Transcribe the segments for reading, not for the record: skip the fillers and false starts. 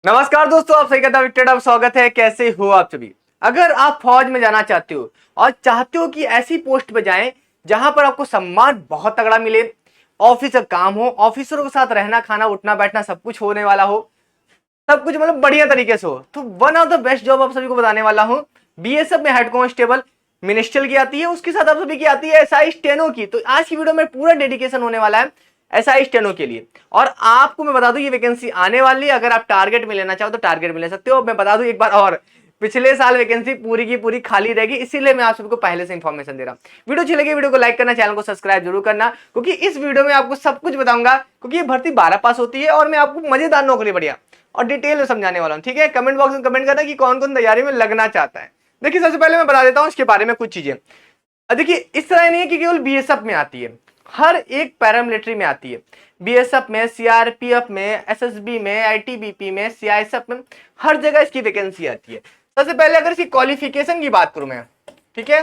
नमस्कार दोस्तों, आप सही कहते हैं। आप स्वागत है। कैसे हो आप सभी। अगर आप फौज में जाना चाहते हो और चाहते हो कि ऐसी पोस्ट पे जाएं जहां पर आपको सम्मान बहुत तगड़ा मिले, ऑफिस का काम हो, ऑफिसरों के साथ रहना खाना उठना बैठना सब कुछ होने वाला हो, सब कुछ मतलब बढ़िया तरीके से हो, तो one of the best job आप सभी को बताने वाला हूं। बीएसएफ में हेड कांस्टेबल मिनिस्ट्रियल की आती है, उसके साथ आप सभी की आती है एसआई स्टेनो की। तो आज की वीडियो में पूरा डेडिकेशन होने वाला है एसआई स्टेनो के लिए। और आपको मैं बता दूं ये वैकेंसी आने वाली है। अगर आप टारगेट में लेना चाहो तो टारगेट में ले सकते हो। मैं बता दूं एक बार और, पिछले साल वैकेंसी पूरी की पूरी खाली रहेगी, इसीलिए मैं आप सबको पहले से इंफॉर्मेशन दे रहा हूं। वीडियो अच्छी लगी वीडियो को लाइक करना, चैनल को सब्सक्राइब जरूर करना, क्योंकि इस वीडियो में आपको सब कुछ बताऊंगा। क्योंकि ये भर्ती 12 पास होती है और मैं आपको मजेदार नौकरी बढ़िया और डिटेल में समझाने वाला हूं। ठीक है, कमेंट बॉक्स में कमेंट करना कि कौन कौन तैयारी में लगना चाहता है। देखिए, सबसे पहले मैं बता देता हूं इसके बारे में कुछ चीजें। देखिए, इस तरह नहीं है कि केवल बीएसएफ में आती है, हर एक पैरामिलिट्री में आती है। बीएसएफ में, सीआरपीएफ में, एसएसबी में, आईटीबीपी में, सीआईएसएफ में, हर जगह इसकी वैकेंसी आती है। सबसे पहले अगर इसकी क्वालिफिकेशन की बात करूं मैं, ठीक है,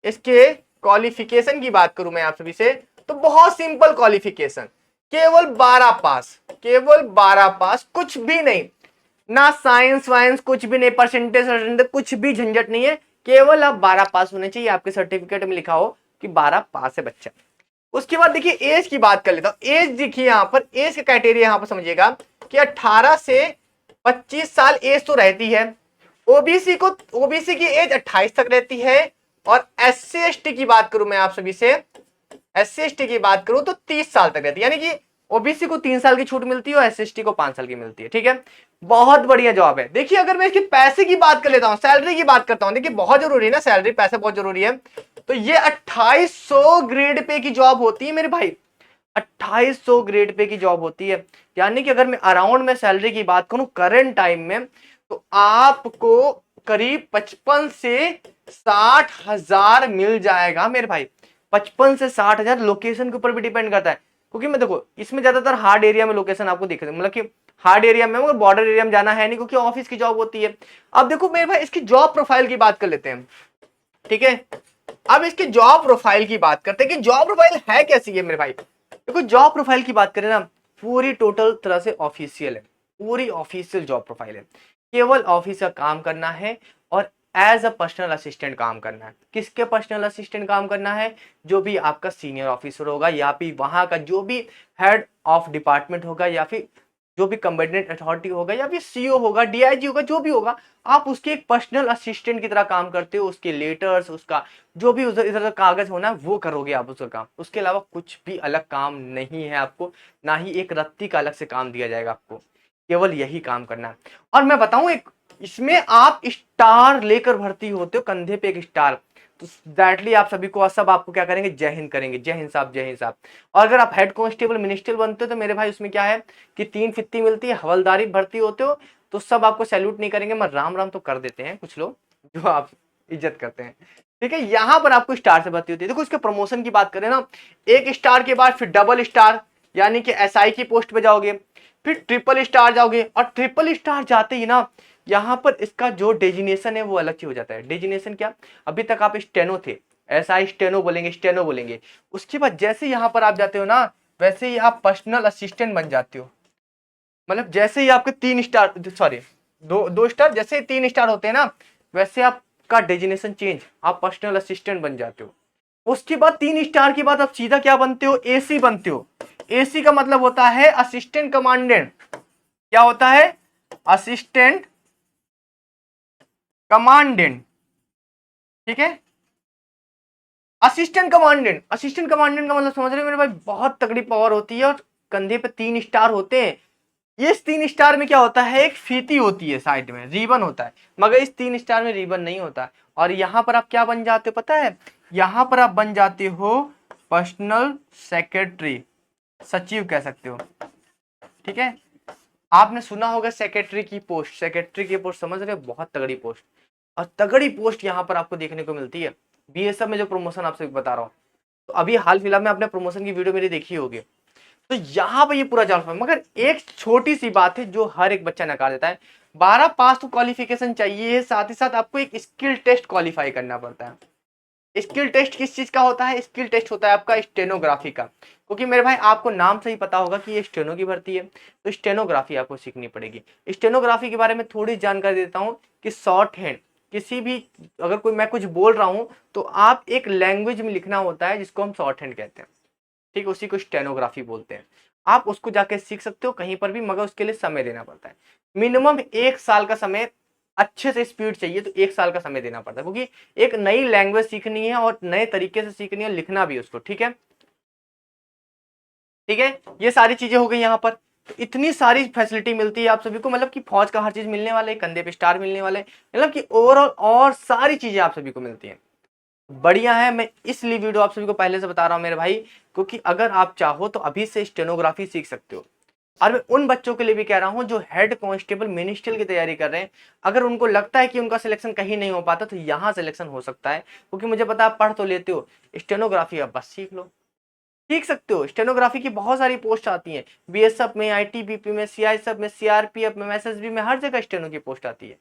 इसके क्वालिफिकेशन की बात करूं मैं आप सभी से, तो बहुत सिंपल क्वालिफिकेशन, केवल 12 पास, केवल 12 पास, कुछ भी नहीं, ना साइंस वाइंस कुछ भी नहीं, परसेंटेज कुछ भी झंझट नहीं है, केवल आप 12 पास होने चाहिए। आपके सर्टिफिकेट में लिखा हो कि 12 पास है बच्चा। उसके बाद देखिए एज की बात कर लेता हूं। एज देखिए, यहां पर एज का क्राइटेरिया यहां पर समझिएगा कि 18 से 25 साल एज तो रहती है। ओबीसी की एज 28 तक रहती है। और एससी एसटी की बात करूं मैं आप सभी से, एससी एसटी की बात करूं तो 30 साल तक रहती है, यानी कि ओबीसी को 3 साल की छूट मिलती है और एससी एसटी को 5 साल की मिलती है। ठीक है, बहुत बढ़िया जॉब है। देखिए, अगर मैं इसके पैसे की बात कर लेता हूं, सैलरी की बात करता हूं, देखिए बहुत जरूरी है ना, सैलरी पैसा बहुत जरूरी है। तो ये 2800 ग्रेड पे की जॉब होती है मेरे भाई, 2800 ग्रेड पे की जॉब होती है। यानी कि अगर मैं अराउंड में सैलरी की बात करूं करंट टाइम में, तो आपको करीब 55 से 60 हजार मिल जाएगा मेरे भाई। 55 से 60 हजार, लोकेशन के ऊपर भी डिपेंड करता है, क्योंकि मैं देखो इसमें ज्यादातर हार्ड एरिया में लोकेशन आपको दिख मतलब कि हार्ड एरिया में, मगर बॉर्डर एरिया में जाना है नहीं, क्योंकि ऑफिस की जॉब होती है। अब देखो मेरे भाई, इसकी जॉब प्रोफाइल की बात कर लेते हैं। ठीक है, अब इसकी जॉब प्रोफाइल की बात करते हैं कि जॉब प्रोफाइल है कैसी है मेरे भाई। देखो, जॉब प्रोफाइल की बात करें ना, पूरी टोटल तरह से ऑफिशियल है, पूरी ऑफिशियल जॉब प्रोफाइल है। केवल ऑफिस का काम करना है और एज अ पर्सनल असिस्टेंट काम करना है। किसके पर्सनल असिस्टेंट काम करना है? जो भी आपका सीनियर ऑफिसर होगा, या फिर वहां का जो भी हेड ऑफ डिपार्टमेंट होगा, या फिर जो भी कंबाइंड अथॉरिटी होगा, या फिर सीओ होगा, डीआईजी होगा, जो भी होगा, आप उसके एक पर्सनल असिस्टेंट की तरह काम करते हो। उसके लेटर्स, उसका जो भी उधर इधर कागज होना है वो करोगे आप उसका काम। उसके अलावा कुछ भी अलग काम नहीं है आपको, ना ही एक रत्ती का अलग से काम दिया जाएगा आपको, केवल यही काम करना है। और मैं बताऊं एक, इसमें आप स्टार लेकर भर्ती होते हो, कंधे पे एक स्टार। तो दैटली आप सभी को, सब आपको क्या करेंगे, जय हिंद करेंगे, जय हिंद साहब, जय हिंद साहब। और अगर आप हेड कांस्टेबल मिनिस्टर बनते हो तो मेरे भाई उसमें क्या है कि 3 फित्ती मिलती है, हवलदारी भर्ती होते हो तो सब आपको सैल्यूट नहीं करेंगे, मगर राम राम तो कर देते हैं कुछ लोग जो आप इज्जत करते हैं। ठीक है, यहां पर आपको स्टार से भर्ती होती है। देखो, इसके प्रमोशन की बात करें ना, एक स्टार के बाद फिर डबल स्टार, यानी कि एसआई की पोस्ट पे जाओगे, फिर ट्रिपल स्टार जाओगे, और ट्रिपल स्टार जाते ही ना यहां पर इसका जो डेजिनेशन है वो अलग चीज हो जाता है। डेजिनेशन क्या, अभी तक आप स्टेनो थे, एसआई स्टेनो बोलेंगे, स्टेनो बोलेंगे। उसके बाद जैसे यहां पर आप जाते हो ना, वैसे ही आप पर्सनल असिस्टेंट बन जाते हो। मतलब जैसे ही आपके 3 स्टार, सॉरी, दो स्टार, जैसे 3 स्टार होते हैं ना, वैसे आपका डेजिनेशन चेंज, आप पर्सनल असिस्टेंट बन जाते हो। उसके बाद 3 स्टार के बाद आप सीधा क्या बनते हो, एसी बनते हो। एसी का मतलब होता है असिस्टेंट कमांडेंट। क्या होता है? Assistant commandant. ठीक है, असिस्टेंट कमांडेंट, असिस्टेंट कमांडेंट का मतलब समझ रहे हो मेरे भाई, बहुत तगड़ी पावर होती है। और कंधे पे 3 स्टार होते हैं। ये इस 3 स्टार में क्या होता है, एक फीती होती है, साइड में रिबन होता है, मगर इस 3 स्टार में रिबन नहीं होता। और यहां पर आप क्या बन जाते हो पता है? यहां पर आप बन जाते हो पर्सनल सेक्रेटरी, सचिव कह सकते हो। ठीक है, आपने सुना होगा सेक्रेटरी की पोस्ट, सेक्रेटरी की पोस्ट समझ रहे हो, बहुत तगड़ी पोस्ट। और तगड़ी पोस्ट यहां पर आपको देखने को मिलती है बीएसएफ में, जो प्रमोशन आपसे बता रहा हूं। तो अभी हाल फिलहाल में आपने प्रमोशन की वीडियो मेरी देखी होगी। तो यहां पर ये पूरा चल रहा है, मगर एक छोटी सी बात है जो हर एक बच्चा नकार देता है। 12 पास तो क्वालिफिकेशन चाहिए, साथ ही साथ आपको एक स्किल टेस्ट क्वालिफाई करना पड़ता है। स्किल टेस्ट किस चीज का होता है? स्किल टेस्ट होता है आपका स्टेनोग्राफी का, क्योंकि मेरे भाई आपको नाम से ही पता होगा कि ये स्टेनो की भर्ती है, तो स्टेनोग्राफी आपको सीखनी पड़ेगी। स्टेनोग्राफी के बारे में थोड़ी जानकारी देता हूँ कि शॉर्ट हैंड किसी भी, अगर कोई मैं कुछ बोल रहा हूँ तो आप एक लैंग्वेज में लिखना होता है जिसको हम शॉर्ट हैंड कहते हैं, ठीक, उसी को स्टेनोग्राफी बोलते हैं। आप उसको जाके सीख सकते हो कहीं पर भी, मगर उसके लिए समय देना पड़ता है। मिनिमम 1 साल का समय, अच्छे से स्पीड चाहिए तो 1 साल का समय देना पड़ता है, क्योंकि एक नई लैंग्वेज सीखनी है और नए तरीके से सीखनी है, लिखना भी उसको, ठीक है। ठीक है, ये सारी चीजें हो गई यहाँ पर। तो इतनी सारी फैसिलिटी मिलती है आप सभी को, मतलब कि फौज का हर चीज मिलने वाला है, कंधे पे स्टार मिलने वाले, मतलब कि ओवरऑल और सारी चीजें आप सभी को मिलती हैं। बढ़िया है, मैं इसलिए वीडियो आप सभी को पहले से बता रहा हूं मेरे भाई, क्योंकि अगर आप चाहो तो अभी से स्टेनोग्राफी सीख सकते हो। और मैं उन बच्चों के लिए भी कह रहा हूं जो हेड कांस्टेबल मिनिस्ट्रियल की तैयारी कर रहे हैं, अगर उनको लगता है कि उनका सिलेक्शन कहीं नहीं हो पाता तो यहां सिलेक्शन हो सकता है, क्योंकि मुझे पता आप पढ़ तो लेते हो, स्टेनोग्राफी अब बस सीख लो, सीख सकते हो। स्टेनोग्राफी की बहुत सारी पोस्ट आती हैं, बीएसएफ में, आईटीबीपी में, सीआईएसएफ में, सीआरपीएफ में, एसएसबी में, हर जगह स्टेनो की पोस्ट आती है,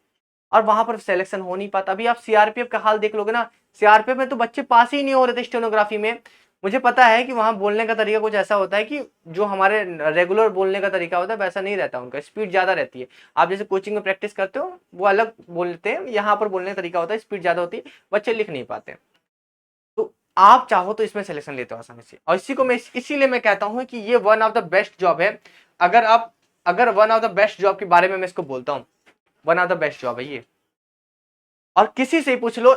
और वहां पर सिलेक्शन हो नहीं पाता। अभी आप सीआरपीएफ का हाल देख लोगे ना, सीआरपीएफ में तो बच्चे पास ही नहीं हो रहे थे स्टेनोग्राफी में। मुझे पता है कि वहां बोलने का तरीका कुछ ऐसा होता है कि जो हमारे रेगुलर बोलने का तरीका होता है वैसा नहीं रहता, उनका स्पीड ज्यादा रहती है। आप जैसे कोचिंग में प्रैक्टिस करते हो वो अलग बोलते हैं, यहाँ पर बोलने का तरीका होता है, स्पीड ज्यादा होती है, बच्चे लिख नहीं पाते। तो आप चाहो तो इसमें सिलेक्शन लेते हो आसानी से, और इसी को मैं इसीलिए मैं कहता हूं कि ये one of the best job है। अगर आप, अगर one of the best job के बारे में मैं इसको बोलता हूँ, one of the best job है ये। और किसी से ही पूछ लो,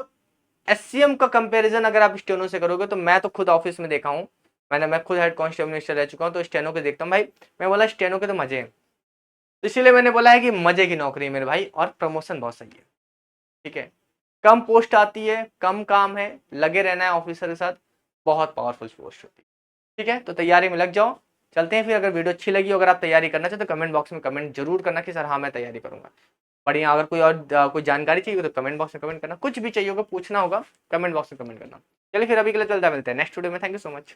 एससीएम का कंपैरिजन अगर आप स्टेनो से करोगे, तो मैं तो खुद ऑफिस में देखा हूँ, मैं खुद हेड कांस्टेबल मिनिस्टर रह चुका हूँ, तो स्टेनो के देखता हूँ भाई, मैं बोला स्टेनो के तो मजे हैं, तो इसीलिए मैंने बोला है कि मजे की नौकरी है मेरे भाई, और प्रमोशन बहुत सही है, ठीक है। कम पोस्ट आती है, कम काम है, लगे रहना है ऑफिसर के साथ, बहुत पावरफुल पोस्ट होती है, ठीक है। तो तैयारी में लग जाओ, चलते हैं फिर। अगर वीडियो अच्छी लगी, अगर आप तैयारी करना चाहते तो कमेंट बॉक्स में कमेंट जरूर करना कि सर हाँ मैं तैयारी करूंगा। बढ़िया, अगर कोई और कोई जानकारी चाहिए तो कमेंट बॉक्स में कमेंट करना, कुछ भी चाहिए होगा, पूछना होगा, कमेंट बॉक्स में कमेंट करना। चलिए फिर अभी के लिए चलता, मिलते हैं नेक्स्ट वीडियो में। Thank you so much.